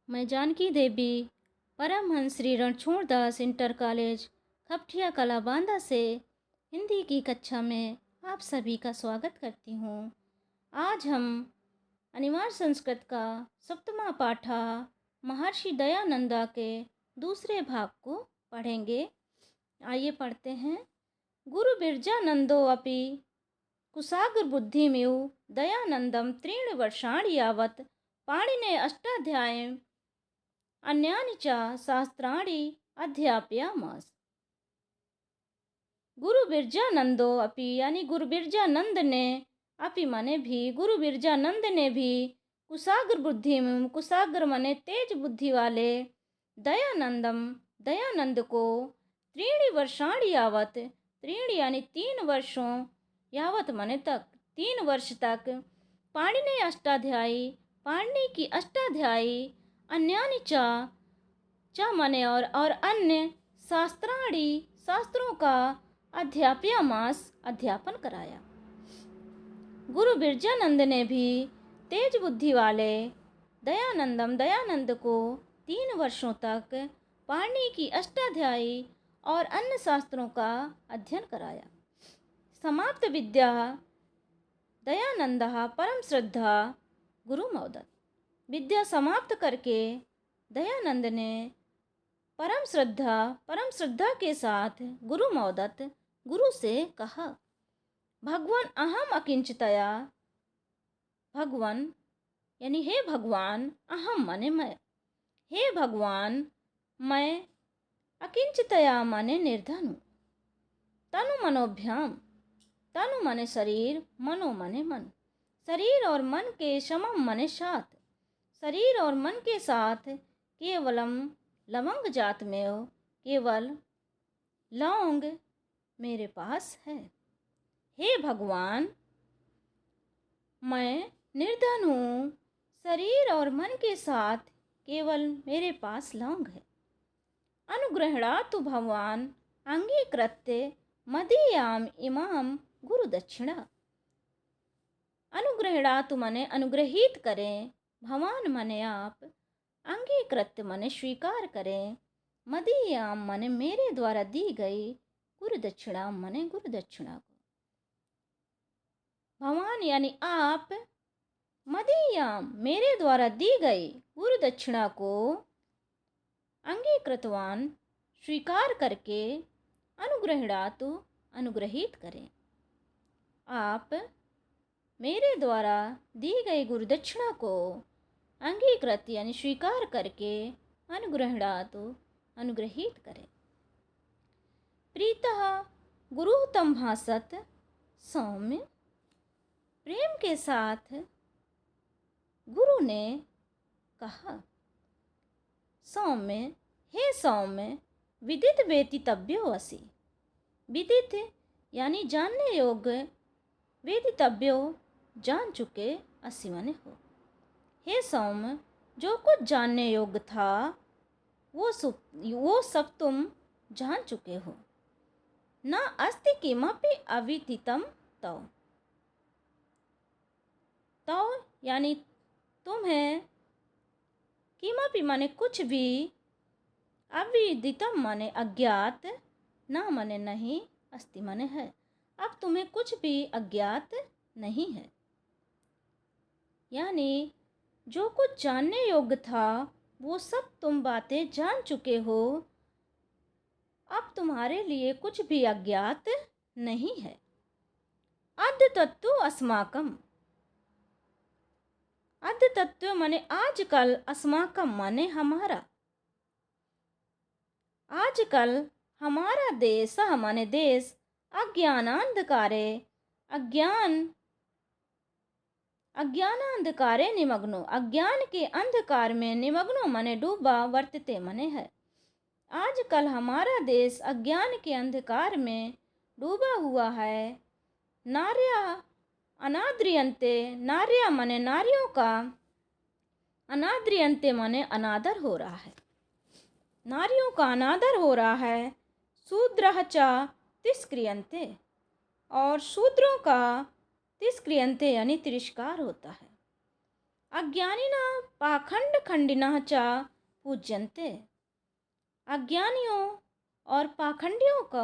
मैं जानकी देवी Paramhans Shri Ranchhoddas inter college खपठिया कला बांदा से हिंदी की कक्षा में आप सभी का स्वागत करती हूँ। आज हम अनिवार्य संस्कृत का सप्तमा पाठा महर्षि दयानंदा के दूसरे भाग को पढ़ेंगे। आइए पढ़ते हैं। गुरु बिरजानंदो अपि कुशाग्र बुद्धिमिव दयानंदम त्रीणि वर्षाणि यावत् पाणिने अष्टाध्यायीम् अन्यानि च शास्त्राणि अध्यापयामास। गुरु बिरजानंदो अपि यानी गुरु बिरजानंद ने, अपि माने भी, गुरु बिरजानंद ने भी, कुशाग्र बुद्धि में, कुशाग्र माने तेज बुद्धि वाले, दयानंदम दयानंद को, त्रीणि वर्षाणि यावत, त्रीणि यानी 3 वर्षों, यावत माने तक, 3 वर्ष तक, पाणिनि अष्टाध्यायी पाणिनि की अष्टाध्यायी, अन्यानि चा माने और अन्य, शास्त्राणि शास्त्रों का, अध्यापयामास अध्यापन कराया। गुरु बिरजानंद ने भी तेज बुद्धि वाले दयानंदम दयानंद को 3 वर्षों तक पाणिनि की अष्टाध्यायी और अन्य शास्त्रों का अध्ययन कराया। समाप्त विद्या दयानंदः परम श्रद्धा गुरु मौदत। विद्या समाप्त करके दयानंद ने परम श्रद्धा के साथ गुरु मौदत, गुरु से कहा, भगवान अहम अकिंचितया, भगवान यानी हे भगवान, अहम माने मैं, हे भगवान मैं, अकिंचितया माने निर्धन हूँ, तनु मनोभ्याम, तनु माने शरीर, मनो माने मन, शरीर और मन के समम माने साथ, शरीर और मन के साथ, केवलम लवंग जात में हो, केवल लौंग मेरे पास है। हे भगवान मैं निर्धन हूँ, शरीर और मन के साथ केवल मेरे पास लौंग है। अनुग्रहणातु भगवान अंगीकृत्य मदीयाम इमाम गुरु दक्षिणा। अनुग्रहणातु माने अनुग्रहित करें, भगवान माने आप, अंगीकृत माने स्वीकार करें, मदीयाम माने मेरे द्वारा दी गई, गुरु दक्षिणा माने गुरु दक्षिणा को। भगवान यानी आप, मदीयाम मेरे द्वारा दी गई गुरु दक्षिणा को, अंगीकृतवान स्वीकार करके, अनुग्रहणातु अनुग्रहित करें। आप मेरे द्वारा दी गई गुरु दक्षिणा को अंगीकृत यानी स्वीकार करके, अनुग्रहणातु अनुग्रहित करें। प्रीतः गुरुतम भासत सौम्य, प्रेम के साथ गुरु ने कहा, सौम्य हे सौम्य, विदित वेदितव्यो असि, विदित यानी जानने योग्य, वेदितव्यो जान चुके, असि माने हो। हे सौम्य, जो कुछ जानने योग्य था वो सब तुम जान चुके हो। न अस्ति किमपि अविदितम तौ, तौ यानी तुम्हें, किमपि माने कुछ भी, अविदितम माने अज्ञात, न माने नहीं, अस्ति माने है, अब तुम्हें कुछ भी अज्ञात नहीं है। यानी जो कुछ जानने योग्य था वो सब तुम बातें जान चुके हो, अब तुम्हारे लिए कुछ भी अज्ञात नहीं है। अद्य तत्व अस्माकम, अद्य तत्व माने आजकल, अस्माकम माने हमारा, आजकल हमारा देश, माने देश, अज्ञानांधकारे, अज्ञानांधकारे निमग्नो, अज्ञान के अंधकार में, निमग्नो माने डूबा, वर्तते माने है। आजकल हमारा देश अज्ञान के अंधकार में डूबा हुआ है। नार्या अनाद्रियंते, नार्या माने नारियों का, अनाद्रियंते माने अनादर हो रहा है, नारियों का अनादर हो रहा है। शूद्रः च तिष्क्रियन्ते, और शूद्रों का तिष्क्रियन्ते यानी तिरस्कार होता है। अज्ञानिना पाखंड खंडिनः च पूज्यन्ते। अज्ञानियों और पाखंडियों को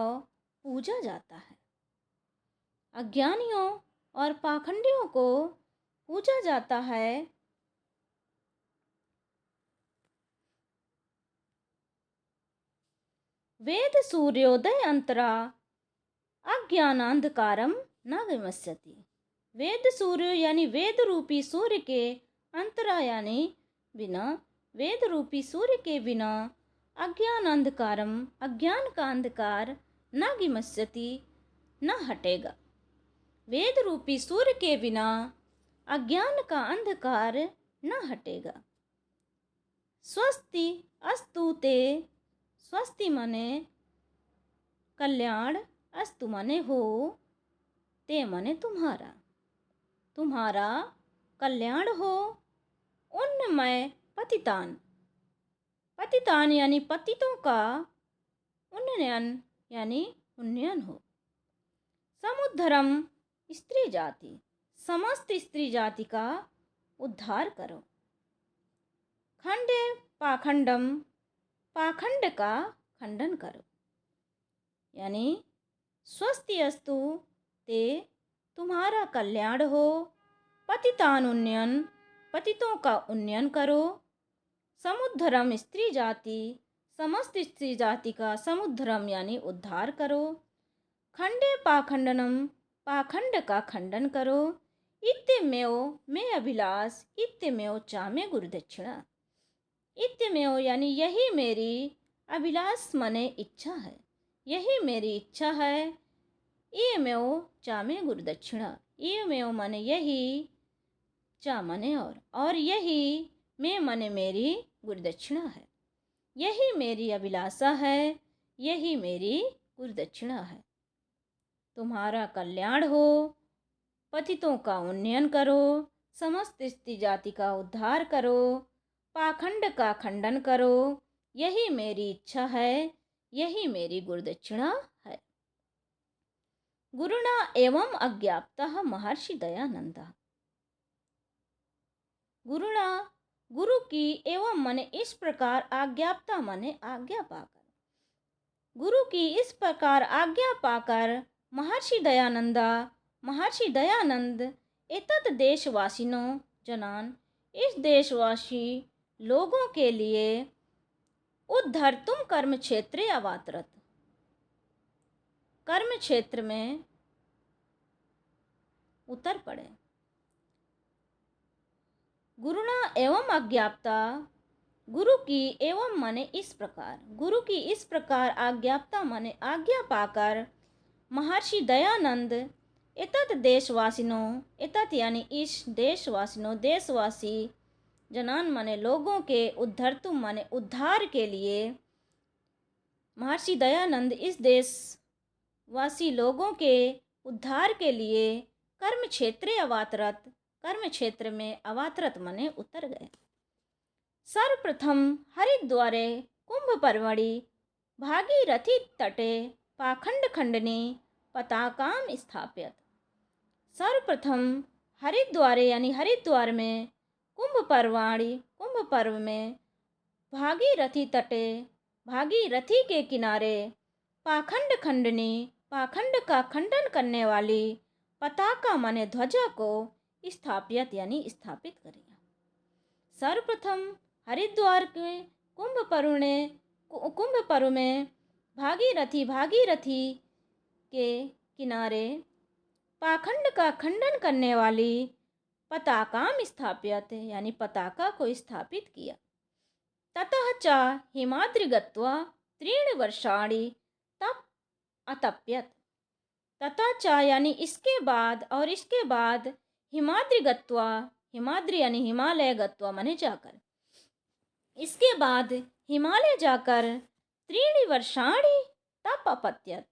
पूजा जाता है। अज्ञानियों और पाखंडियों को पूजा जाता है। वेद सूर्योदय अंतरा अज्ञानांधकारम न विमस्यति। वेद सूर्य यानी वेद रूपी सूर्य के अंतरा यानी बिना, वेद रूपी सूर्य के बिना अज्ञान अंधकारम अज्ञान का अंधकार न विमस्यति न हटेगा। वेद रूपी सूर्य के बिना अज्ञान का अंधकार न हटेगा। स्वस्ति अस्तु ते, स्वस्ति माने कल्याण, अस्तु माने हो, ते माने तुम्हारा, तुम्हारा कल्याण हो। उन्नमय पतितान, पतितान यानी पतितों का, उन्नयन यानी उन्नयन हो। समुद्धरम स्त्री जाति, समस्त स्त्री जाति का उद्धार करो। खंडे पाखंडम, पाखंड का खंडन करो। यानी स्वस्ति अस्तु ते, तुम्हारा कल्याण हो। पतितान उन्नयन, पतितों का उन्नयन करो। समुद्धरम स्त्री जाति, समस्त स्त्री जाति का समुद्धरम यानी उद्धार करो। खंडे पाखंडनम, पाखंड का खंडन करो। इत्यमेव में अभिलाष, इत्यमेव चामे गुरुदक्षिणा। इत्यमेव यानी यही मेरी, अभिलाष मने इच्छा है, यही मेरी इच्छा है। इयमेव चामे गुरुदक्षिणा, इयमेव मने यही, चा मने और यही, में मने मेरी गुरुदक्षिणा है। यही मेरी अभिलाषा है, यही मेरी गुरुदक्षिणा है। तुम्हारा कल्याण हो, पतितों का उन्नयन करो, समस्त स्त्री जाति का उद्धार करो, पाखंड का खंडन करो। यही मेरी इच्छा है, यही मेरी गुरुदक्षिणा है। गुरुणा एवं अज्ञाप्तः महर्षि दयानंद। गुरुणा, गुरु की एवं मने इस प्रकार आज्ञाप्ता मने आज्ञा पाकर, गुरु की इस प्रकार आज्ञा पाकर महर्षि दयानंदा, महर्षि दयानंद एतत् देशवासिनो जनान, इस देशवासी लोगों के लिए उद्धर्तुम कर्म क्षेत्रे अवातरत, कर्म क्षेत्र में उतर पड़े। गुरुणा एवं अज्ञाप्ता, गुरु की एवं माने इस प्रकार, गुरु की इस प्रकार आज्ञाप्ता माने आज्ञा पाकर महर्षि दयानंद एतत् देशवासिनों, एतत् यानी इस देशवासिनों, देशवासी, जनान माने लोगों के, उद्धर्तुम माने उद्धार के लिए, महर्षि दयानंद इस देशवासी लोगों के उद्धार के लिए कर्म क्षेत्रे अवातरत, कर्म क्षेत्र में अवातरत माने उतर गए। सर्वप्रथम हरिद्वारे कुंभ पर्वणि भागीरथी तटे पाखंड खंडनी पताकाम स्थापित। सर्वप्रथम हरिद्वारे यानी हरिद्वार में कुंभ पर्वाणि, कुंभ पर्व में भागीरथी तटे, भागीरथी के किनारे पाखंड खंडनी, पाखंड का खंडन करने वाली पताका माने ध्वजा को स्थापित यानी स्थापित करेगा। सर्वप्रथम हरिद्वार के कुंभ पर्व में भागीरथी, भागीरथी के किनारे पाखंड का खंडन करने वाली पताकाम स्थापित यानी पताका को स्थापित किया। ततः च हिमाद्रि गत्वा त्रीणि वर्षाणि तप अतप्यत। ततः च यानी इसके बाद, और इसके बाद हिमाद्रि गत्वा, हिमाद्रि यानी हिमालय, गत्वा माने जाकर, इसके बाद हिमालय जाकर त्रीणि वर्षाणि तप अपत्यत,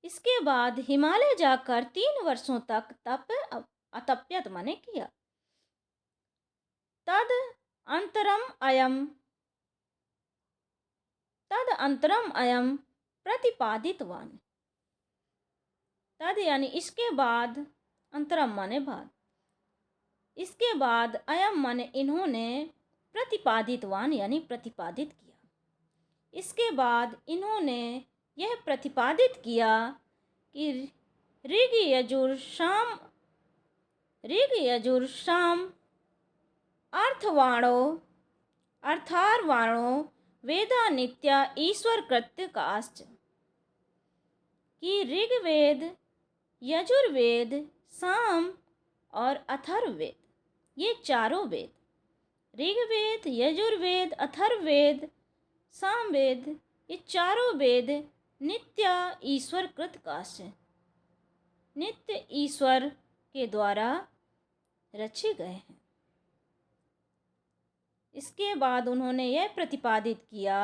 इसके बाद हिमालय जाकर 3 वर्षों तक तप अतप्यत माने किया। तद अंतरम अयम प्रतिपादितवान। तद यानी इसके बाद, अंतरम माने बाद, इसके बाद अयम माने इन्होंने प्रतिपादितवान यानी प्रतिपादित किया। इसके बाद इन्होंने यह प्रतिपादित किया कि ऋग यजुर साम अर्थार्वाणो वेदा नित्या ईश्वर कृत्य काश्च, कि ऋग्वेद, यजुर्वेद, साम और अथर्ववेद, ये चारों वेद, ऋग्वेद, यजुर्वेद, अथर्ववेद, सामवेद, ये चारों वेद नित्य ईश्वर कृत काश्च, नित्य ईश्वर के द्वारा रचे गए हैं। इसके बाद उन्होंने यह प्रतिपादित किया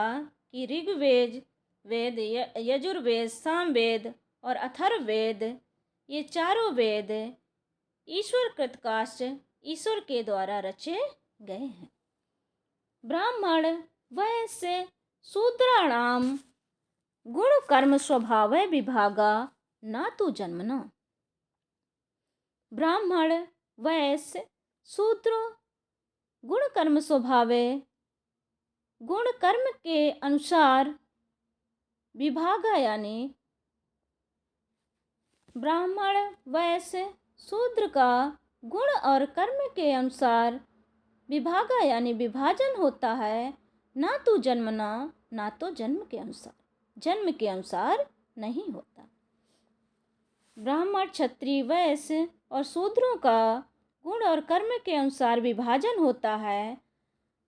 कि ऋग्वेद, वेद, यजुर्वेद, सामवेद और अथर्ववेद, ये चारों वेद ईश्वर कृतकाश्च, ईश्वर के द्वारा रचे गए हैं। ब्राह्मण वैश्य शूद्राणाम गुण कर्म स्वभाव विभागा न तो जन्मना। ब्राह्मण वैश्य शूद्र गुण कर्म स्वभावे, गुण कर्म के अनुसार विभागा यानी ब्राह्मण वैश्य शूद्र का गुण और कर्म के अनुसार विभागा यानी विभाजन होता है। ना तो जन्मना, ना तो जन्म के अनुसार नहीं होता। ब्राह्मण, क्षत्रिय, वैश्य और शूद्रों का गुण और कर्म के अनुसार विभाजन होता है,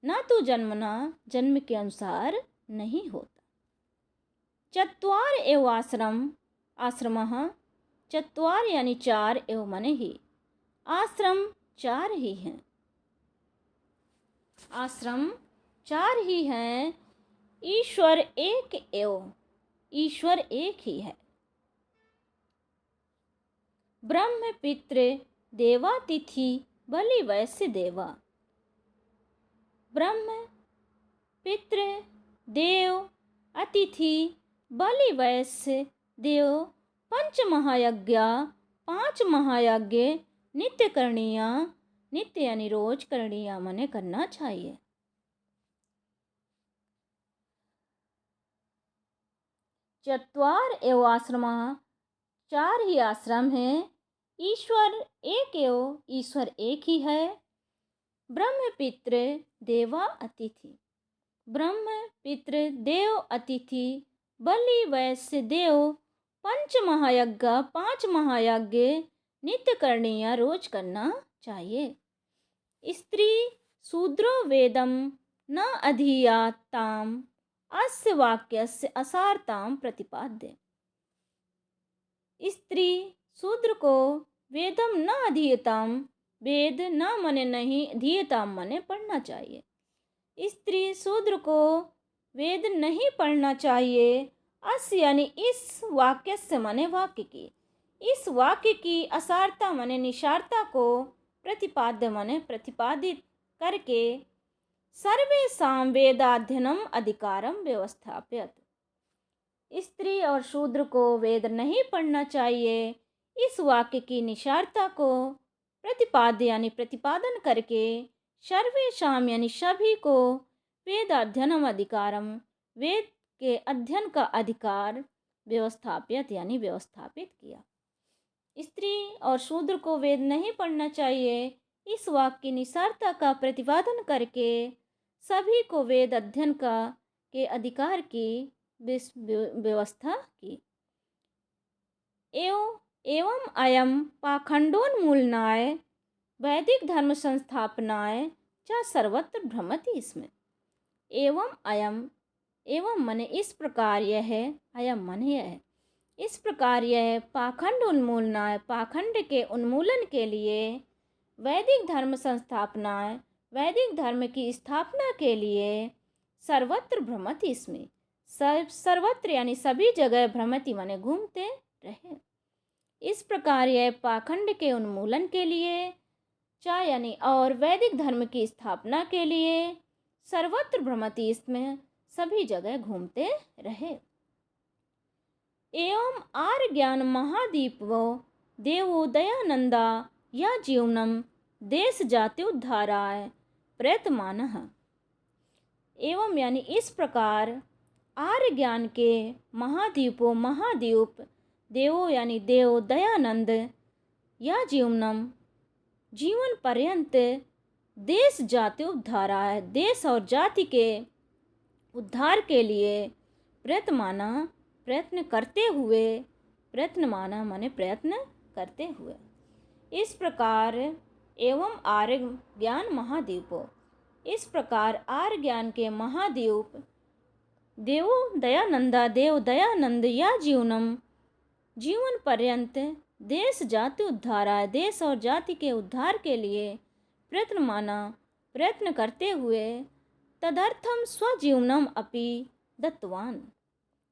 ना तो जन्मना, जन्म के अनुसार नहीं होता। चत्वार एव आश्रमः, चत्वार यानी चार, एव माने ही, आश्रम चार ही हैं, आश्रम चार ही हैं। ईश्वर एक एव, ईश्वर एक ही है। ब्रह्म पितृ देवातिथि बलि वैश्य देवा। ब्रह्म पितृ देव अतिथि बलि वैश्य देव पंच महायज्ञ, पांच महायज्ञ नित्य करणीय, नित्य यानी रोज करणीय माने करना चाहिए। चत्वार एव आश्रम, चार ही आश्रम हैं। ईश्वर एक एव, ईश्वर एक ही है। ब्रह्म पितृ देवा अतिथि, ब्रह्म पितृ देव अतिथि बलि वैश्य देव पंच महायज्ञ, पांच महायज्ञ नित्य करणीय, रोज करना चाहिए। स्त्री शूद्रो वेदम न अधीयाताम अस्य वाक्यस्य असारताम प्रतिपाद्य। स्त्री शूद्र को वेदम न अधीयताम, वेद न मने नहीं, अधीयताम मने पढ़ना चाहिए। स्त्री शूद्र को वेद नहीं पढ़ना चाहिए। अस्य यानी इस वाक्य से मने वाक्य की, इस वाक्य की असारता मने निशारता को, प्रतिपाद्य मने प्रतिपादित करके सर्वेषां वेदाध्ययनम अधिकारम व्यवस्थाप्यत। स्त्री और शूद्र को वेद नहीं पढ़ना चाहिए। इस वाक्य की निशारता को प्रतिपाद्य यानी प्रतिपादन करके सर्वेषां यानी सभी को वेदाध्ययनम अधिकारम, वेद के अध्ययन का अधिकार व्यवस्थापित यानी व्यवस्थापित किया। स्त्री और शूद्र को वेद नहीं पढ़ना चाहिए। इस वाक्य की निसारता का प्रतिपादन करके सभी को वेद अध्ययन का के अधिकार की व्यवस्था की। एवं अयम पाखंडोन्मूलनाय वैदिक धर्म संस्थापनाय च सर्वत्र भ्रमति इसमें। एवं अयम, एवं मने इस प्रकार यह है, अयम मने यह है, इस प्रकार यह पाखंड उन्मूलनाय, पाखंड के उन्मूलन के लिए, वैदिक धर्म संस्थापनाय, वैदिक धर्म की स्थापना के लिए, सर्वत्र भ्रमति इसमें, सर्वत्र यानी सभी जगह, भ्रमति माने घूमते रहे। इस प्रकार यह पाखंड के उन्मूलन के लिए, चा यानी और वैदिक धर्म की स्थापना के लिए, सर्वत्र भ्रमति इसमें सभी जगह घूमते रहे। एवं आर्य ज्ञान महादीपो देवो दयानंदा या जीवनम देश जाति उद्धाराय प्रयतमानः। एवं यानी इस प्रकार आर्य ज्ञान के महाद्वीप देवो यानी देव दयानंद या जीवनम जीवन पर्यंत देश जाति उद्धाराय देश और जाति के उद्धार के लिए प्रयत्न करते हुए प्रयत्नमाना माने प्रयत्न करते हुए। इस प्रकार एवं आर्य ज्ञान महाद्वीपों, इस प्रकार आर्य ज्ञान के महाद्वीप देव दयानंद या जीवनम जीवन पर्यंत देश जाति उद्धाराय देश और जाति के उद्धार के लिए प्रयत्न करते हुए तदर्थम स्वजीवनम अपि दत्तवान।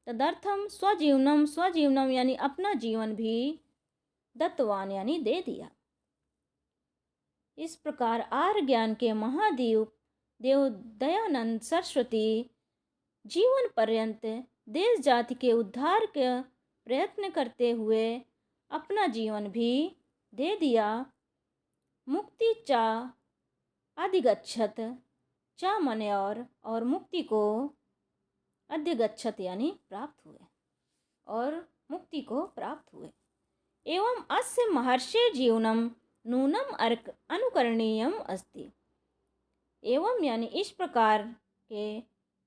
तदर्थम स्वजीवनम यानी अपना जीवन भी दत्तवान यानी दे दिया। इस प्रकार आर्य ज्ञान के महाद्वीप देव दयानंद सरस्वती जीवन पर्यंत देश जाति के उद्धार के प्रयत्न करते हुए अपना जीवन भी दे दिया। मुक्ति चा अधिगच्छत, चा मने और मुक्ति को अधिगच्छत यानी प्राप्त हुए और मुक्ति को प्राप्त हुए। एवं अस्य महर्षि जीवनम नूनम अर्क अनुकरणीयम अस्ति। एवं यानी इस प्रकार के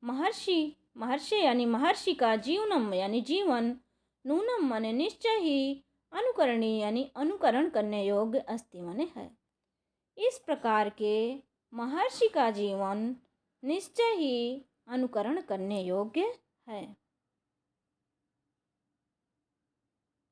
महर्षि यानी महर्षि का जीवनम यानी जीवन नूनम माने निश्चय ही अनुकरणीय यानी अनुकरण करने योग्य अस्ति माने है। इस प्रकार के महर्षि का जीवन निश्चय ही अनुकरण करने योग्य है।